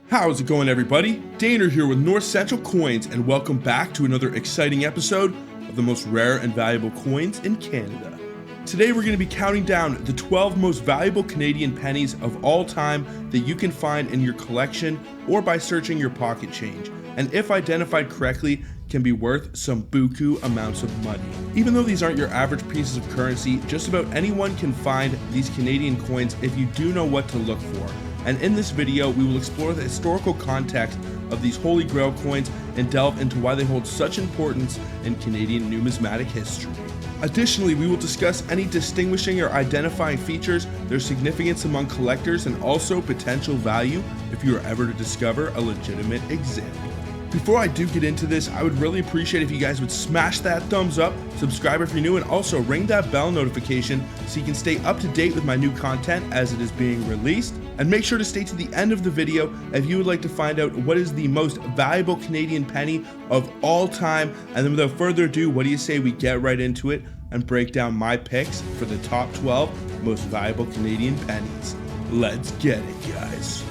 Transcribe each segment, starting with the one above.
How's it going, everybody? Daner here with North Central Coins, and welcome back to another exciting episode of the most rare and valuable coins in Canada. Today we're going to be counting down the 12 most valuable Canadian pennies of all time that you can find in your collection or by searching your pocket change, and if identified correctly, can be worth some buku amounts of money. Even though these aren't your average pieces of currency, just about anyone can find these Canadian coins if you do know what to look for. And in this video, we will explore the historical context of these Holy Grail coins and delve into why they hold such importance in Canadian numismatic history. Additionally, we will discuss any distinguishing or identifying features, their significance among collectors, and also potential value if you are ever to discover a legitimate example. Before I do get into this, I would really appreciate if you guys would smash that thumbs up, subscribe if you're new, and also ring that bell notification so you can stay up to date with my new content as it is being released. And make sure to stay to the end of the video if you would like to find out what is the most valuable Canadian penny of all time. And then without further ado, what do you say we get right into it and break down my picks for the top 12 most valuable Canadian pennies. Let's get it, guys.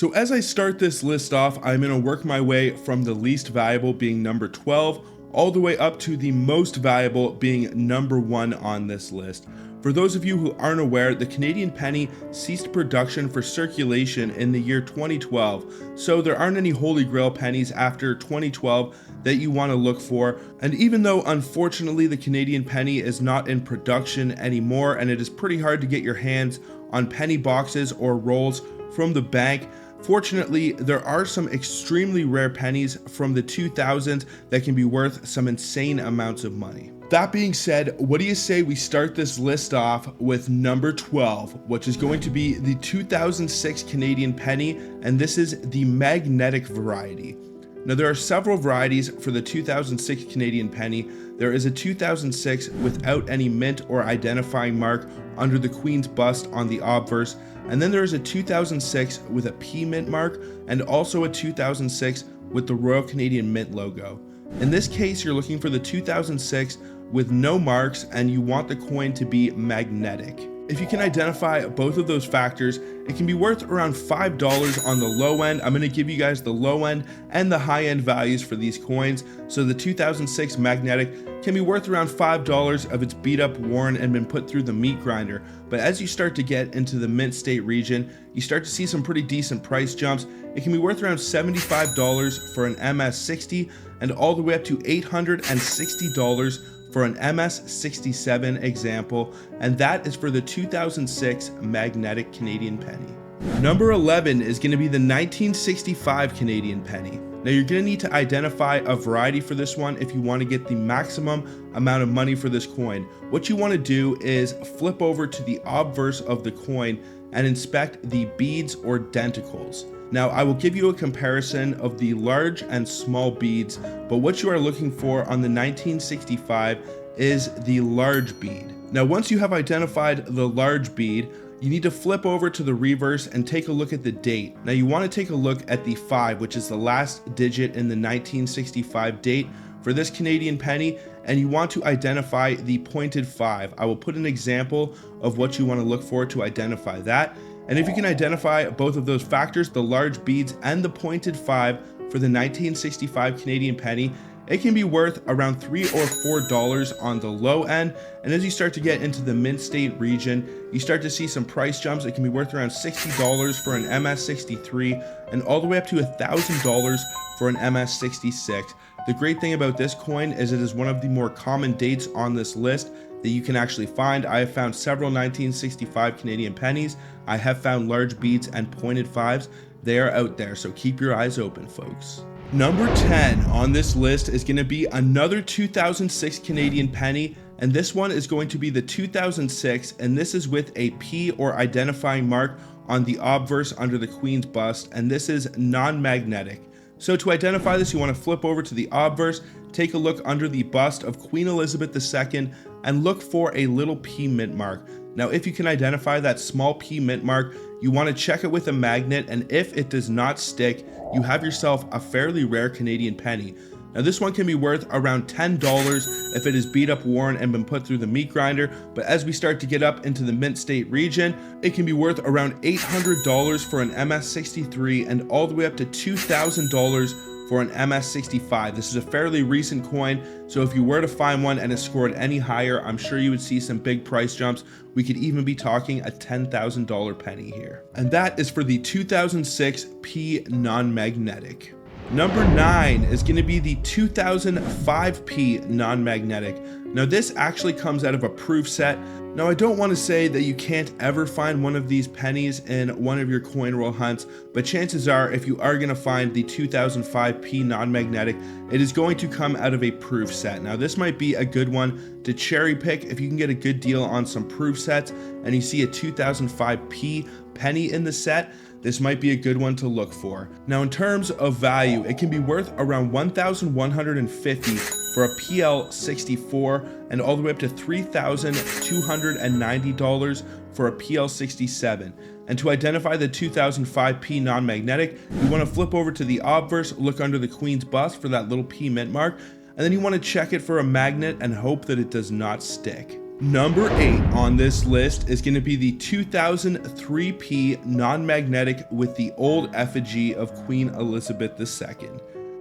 So as I start this list off, I'm going to work my way from the least valuable being number 12 all the way up to the most valuable being number 1 on this list. For those of you who aren't aware, the Canadian penny ceased production for circulation in the year 2012, so there aren't any Holy Grail pennies after 2012 that you want to look for. And even though unfortunately the Canadian penny is not in production anymore and it is pretty hard to get your hands on penny boxes or rolls from the bank, fortunately, there are some extremely rare pennies from the 2000s that can be worth some insane amounts of money. That being said, what do you say we start this list off with number 12, which is going to be the 2006 Canadian penny, and this is the magnetic variety. Now, there are several varieties for the 2006 Canadian penny. There is a 2006 without any mint or identifying mark under the Queen's bust on the obverse, and then there is a 2006 with a P mint mark and also a 2006 with the Royal Canadian Mint logo. In this case, you're looking for the 2006 with no marks and you want the coin to be magnetic. If you can identify both of those factors, it can be worth around $5 on the low end. I'm going to give you guys the low end and the high end values for these coins. So the 2006 magnetic can be worth around $5 if it's beat up, worn, and been put through the meat grinder. But as you start to get into the mint state region, you start to see some pretty decent price jumps. It can be worth around $75 for an MS60 and all the way up to $860 for an MS67 example, and that is for the 2006 magnetic Canadian penny. Number 11 is going to be the 1965 Canadian penny. Now you're going to need to identify a variety for this one if you want to get the maximum amount of money for this coin. What you want to do is flip over to the obverse of the coin and inspect the beads or denticles. Now, I will give you a comparison of the large and small beads, but what you are looking for on the 1965 is the large bead. Now, once you have identified the large bead, you need to flip over to the reverse and take a look at the date. Now, you want to take a look at the 5, which is the last digit in the 1965 date for this Canadian penny, and you want to identify the pointed 5. I will put an example of what you want to look for to identify that. And if you can identify both of those factors, the large beads and the pointed 5 for the 1965 Canadian penny, it can be worth around $3 or $4 on the low end. And as you start to get into the mint state region, you start to see some price jumps. It can be worth around $60 for an MS63 and all the way up to $1,000 for an MS66. The great thing about this coin is it is one of the more common dates on this list that you can actually find. I have found several 1965 Canadian pennies. I have found large beads and pointed 5s. They are out there, so keep your eyes open, folks. Number 10 on this list is going to be another 2006 Canadian penny, and this one is going to be the 2006, and this is with a P or identifying mark on the obverse under the Queen's bust, and this is non-magnetic. So to identify this, you want to flip over to the obverse, take a look under the bust of Queen Elizabeth II, and look for a little P mint mark. Now, if you can identify that small P mint mark, you want to check it with a magnet, and if it does not stick, you have yourself a fairly rare Canadian penny. Now this one can be worth around $10 if it is beat up, worn, and been put through the meat grinder, but as we start to get up into the mint state region, it can be worth around $800 for an MS63 and all the way up to $2,000 for an MS65. This is a fairly recent coin, so if you were to find one and it scored any higher, I'm sure you would see some big price jumps. We could even be talking a $10,000 penny here. And that is for the 2006 P non-magnetic. Number 9 is going to be the 2005 P non-magnetic. Now this actually comes out of a proof set. Now I don't want to say that you can't ever find one of these pennies in one of your coin roll hunts, but chances are if you are going to find the 2005 P non-magnetic, it is going to come out of a proof set. Now this might be a good one to cherry pick if you can get a good deal on some proof sets and you see a 2005 P penny in the set. This might be a good one to look for. Now in terms of value, it can be worth around $1,150 for a PL64 and all the way up to $3,290 for a PL67. And to identify the 2005 P non-magnetic, you want to flip over to the obverse, look under the Queen's bust for that little P mint mark, and then you want to check it for a magnet and hope that it does not stick. Number 8 on this list is going to be the 2003 P non-magnetic with the old effigy of Queen Elizabeth II.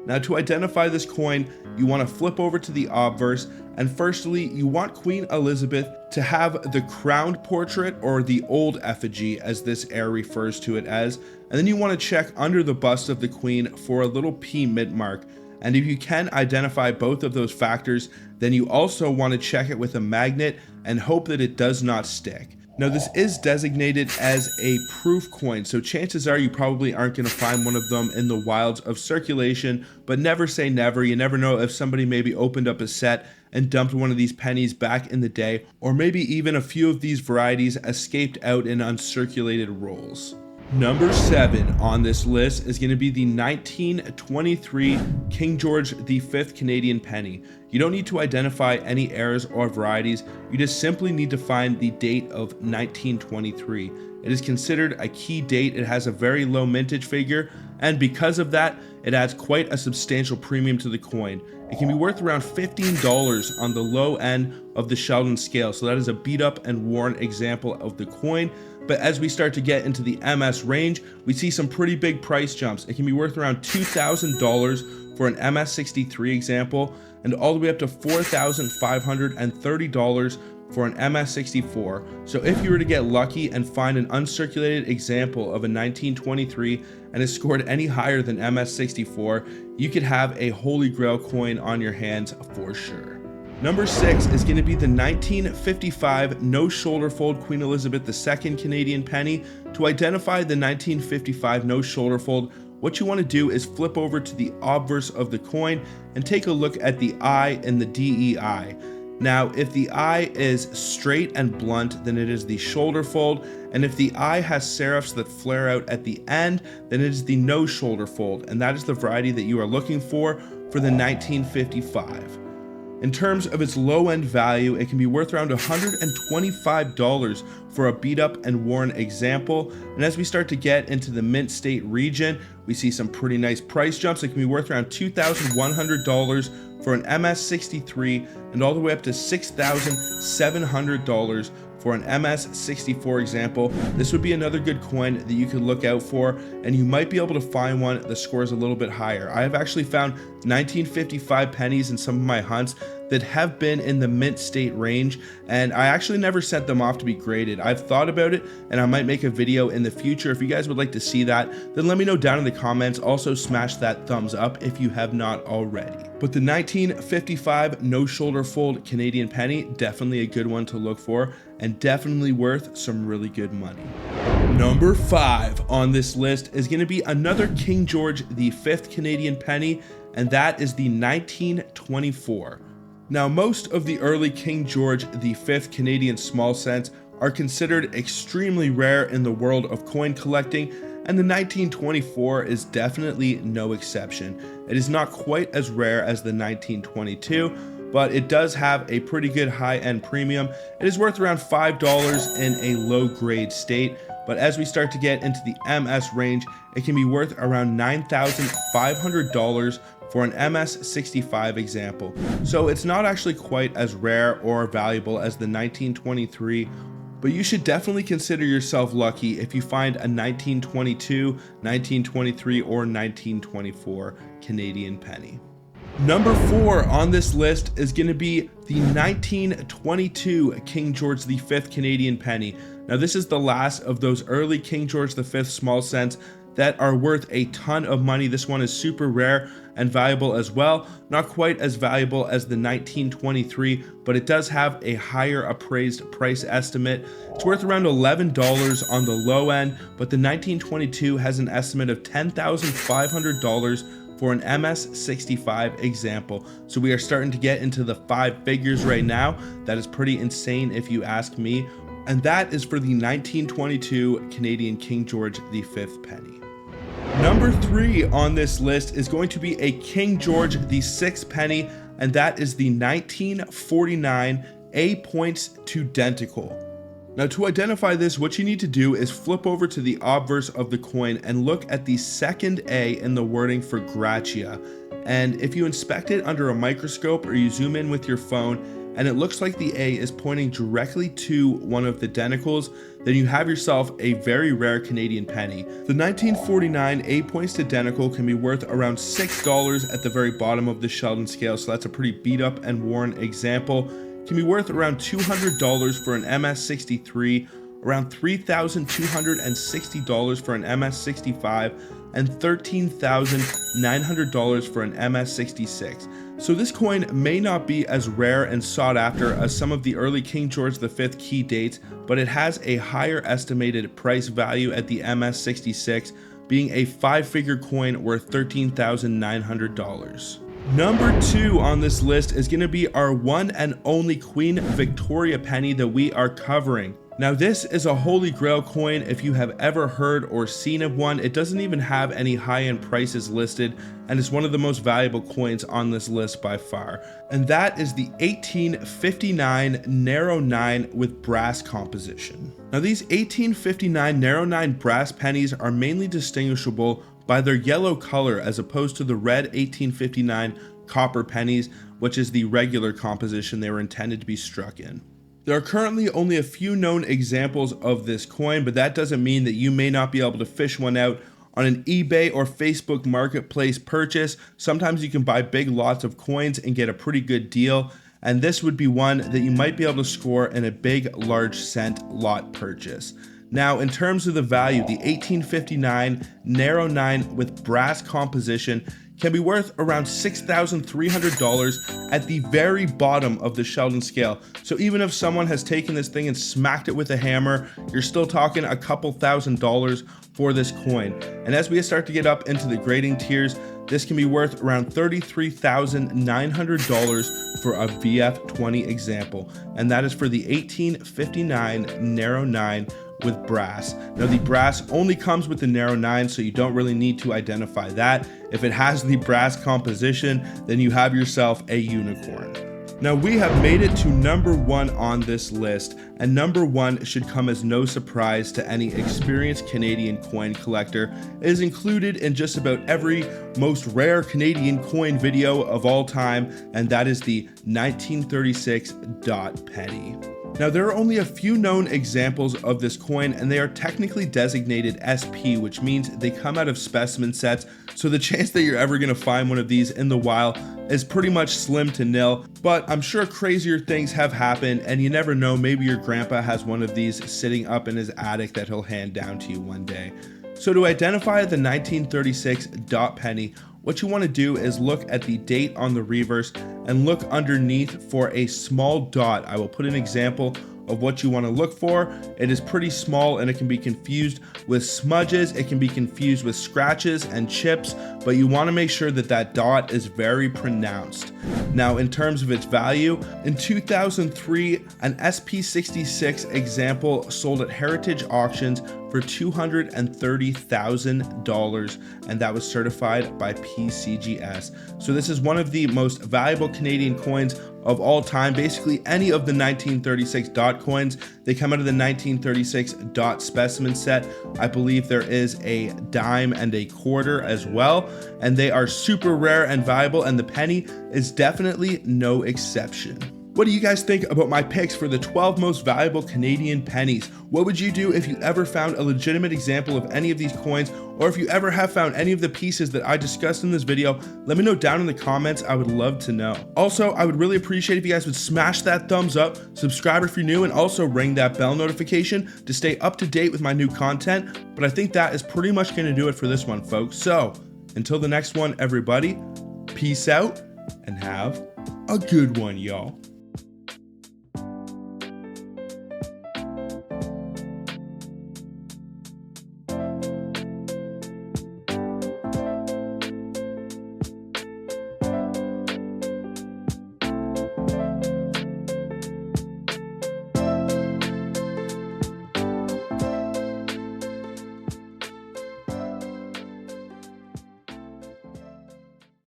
Now to identify this coin, you want to flip over to the obverse, and firstly, you want Queen Elizabeth to have the crowned portrait or the old effigy as this heir refers to it as, and then you want to check under the bust of the Queen for a little P mint mark. And if you can identify both of those factors, then you also want to check it with a magnet and hope that it does not stick. Now this is designated as a proof coin, so chances are you probably aren't going to find one of them in the wilds of circulation, but never say never. You never know if somebody maybe opened up a set and dumped one of these pennies back in the day, or maybe even a few of these varieties escaped out in uncirculated rolls. Number 7 on this list is going to be the 1923 King George V Canadian penny. You don't need to identify any errors or varieties, you just simply need to find the date of 1923. It is considered a key date, it has a very low mintage figure, and because of that, it adds quite a substantial premium to the coin. It can be worth around $15 on the low end of the Sheldon scale, so that is a beat up and worn example of the coin. But as we start to get into the MS range, we see some pretty big price jumps. It can be worth around $2,000 for an MS63 example, and all the way up to $4,530 for an MS64. So if you were to get lucky and find an uncirculated example of a 1923 and it scored any higher than MS64, you could have a holy grail coin on your hands for sure. Number 6 is going to be the 1955 no shoulder fold Queen Elizabeth II Canadian penny. To identify the 1955 no shoulder fold, what you want to do is flip over to the obverse of the coin and take a look at the eye and the DEI. Now, if the eye is straight and blunt, then it is the shoulder fold, and if the eye has serifs that flare out at the end, then it is the no shoulder fold, and that is the variety that you are looking for the 1955. In terms of its low-end value, it can be worth around $125 for a beat-up and worn example. And as we start to get into the mint state region, we see some pretty nice price jumps. It can be worth around $2,100 for an MS63 and all the way up to $6,700 for an MS64 example. This would be another good coin that you could look out for, and you might be able to find one that scores a little bit higher. I have actually found 1955 pennies in some of my hunts that have been in the mint state range, and I actually never sent them off to be graded. I've thought about it, and I might make a video in the future. If you guys would like to see that, then let me know down in the comments. Also smash that thumbs up if you have not already. But the 1955 no shoulder fold Canadian penny, definitely a good one to look for, and definitely worth some really good money. Number 5 on this list is going to be another King George V Canadian penny, and that is the 1924. Now, most of the early King George V Canadian small cents are considered extremely rare in the world of coin collecting, and the 1924 is definitely no exception. It is not quite as rare as the 1922, but it does have a pretty good high-end premium. It is worth around $5 in a low-grade state, but as we start to get into the MS range, it can be worth around $9,500 for an MS65 example. So it's not actually quite as rare or valuable as the 1923, but you should definitely consider yourself lucky if you find a 1922, 1923, or 1924 Canadian penny. Number 4 on this list is going to be the 1922 King George V Canadian penny. Now this is the last of those early King George V small cents that are worth a ton of money. This one is super rare and valuable as well. Not quite as valuable as the 1923, but it does have a higher appraised price estimate. It's worth around $11 on the low end, but the 1922 has an estimate of $10,500 for an MS65 example. So we are starting to get into the 5 figures right now. That is pretty insane if you ask me. And that is for the 1922 Canadian King George V penny. Number 3 on this list is going to be a King George VI penny, and that is the 1949 A points to denticle. Now to identify this, what you need to do is flip over to the obverse of the coin and look at the second A in the wording for gratia. And if you inspect it under a microscope or you zoom in with your phone and it looks like the A is pointing directly to one of the denticles, then you have yourself a very rare Canadian penny. The 1949 A points to denticle can be worth around $6 at the very bottom of the Sheldon scale, so that's a pretty beat up and worn example. Can be worth around $200 for an MS63, around $3,260 for an MS65, and $13,900 for an MS66. So this coin may not be as rare and sought after as some of the early King George V key dates, but it has a higher estimated price value at the MS66, being a 5-figure coin worth $13,900. Number 2 on this list is going to be our one and only Queen Victoria penny that we are covering. Now this is a holy grail coin if you have ever heard or seen of one. It doesn't even have any high-end prices listed, and it's one of the most valuable coins on this list by far. And that is the 1859 narrow 9 with brass composition. Now these 1859 narrow 9 brass pennies are mainly distinguishable by their yellow color as opposed to the red 1859 copper pennies, which is the regular composition they were intended to be struck in. There are currently only a few known examples of this coin, but that doesn't mean that you may not be able to fish one out on an eBay or Facebook marketplace purchase. Sometimes you can buy big lots of coins and get a pretty good deal, and this would be one that you might be able to score in a big large cent lot purchase. Now, in terms of the value, the 1859 narrow 9 with brass composition can be worth around $6,300 at the very bottom of the Sheldon scale. So even if someone has taken this thing and smacked it with a hammer, you're still talking a couple $1,000s for this coin. And as we start to get up into the grading tiers, this can be worth around $33,900 for a VF20 example. And that is for the 1859 narrow 9 with brass. Now the brass only comes with the narrow 9, so you don't really need to identify that. If it has the brass composition, then you have yourself a unicorn. Now we have made it to number 1 on this list, and number 1 should come as no surprise to any experienced Canadian coin collector. It is included in just about every most rare Canadian coin video of all time, and that is the 1936 dot penny. Now there are only a few known examples of this coin, and they are technically designated SP, which means they come out of specimen sets, so the chance that you're ever going to find one of these in the wild is pretty much slim to nil. But I'm sure crazier things have happened, and you never know, maybe your grandpa has one of these sitting up in his attic that he'll hand down to you one day. So to identify the 1936 dot penny, what you want to do is look at the date on the reverse and look underneath for a small dot. I will put an example of what you want to look for. It is pretty small and it can be confused with smudges, it can be confused with scratches and chips, but you want to make sure that that dot is very pronounced. Now in terms of its value, in 2003 an SP66 example sold at Heritage Auctions for $230,000, and that was certified by PCGS. So this is one of the most valuable Canadian coins of all time. Basically any of the 1936 dot coins, they come out of the 1936 dot specimen set. I believe there is a dime and a quarter as well, and they are super rare and valuable, and the penny is definitely no exception. What do you guys think about my picks for the 12 most valuable Canadian pennies? What would you do if you ever found a legitimate example of any of these coins, or if you ever have found any of the pieces that I discussed in this video? Let me know down in the comments. I would love to know. Also, I would really appreciate if you guys would smash that thumbs up, subscribe if you're new, and also ring that bell notification to stay up to date with my new content. But I think that is pretty much going to do it for this one, folks. So until the next one, everybody, peace out and have a good one, y'all.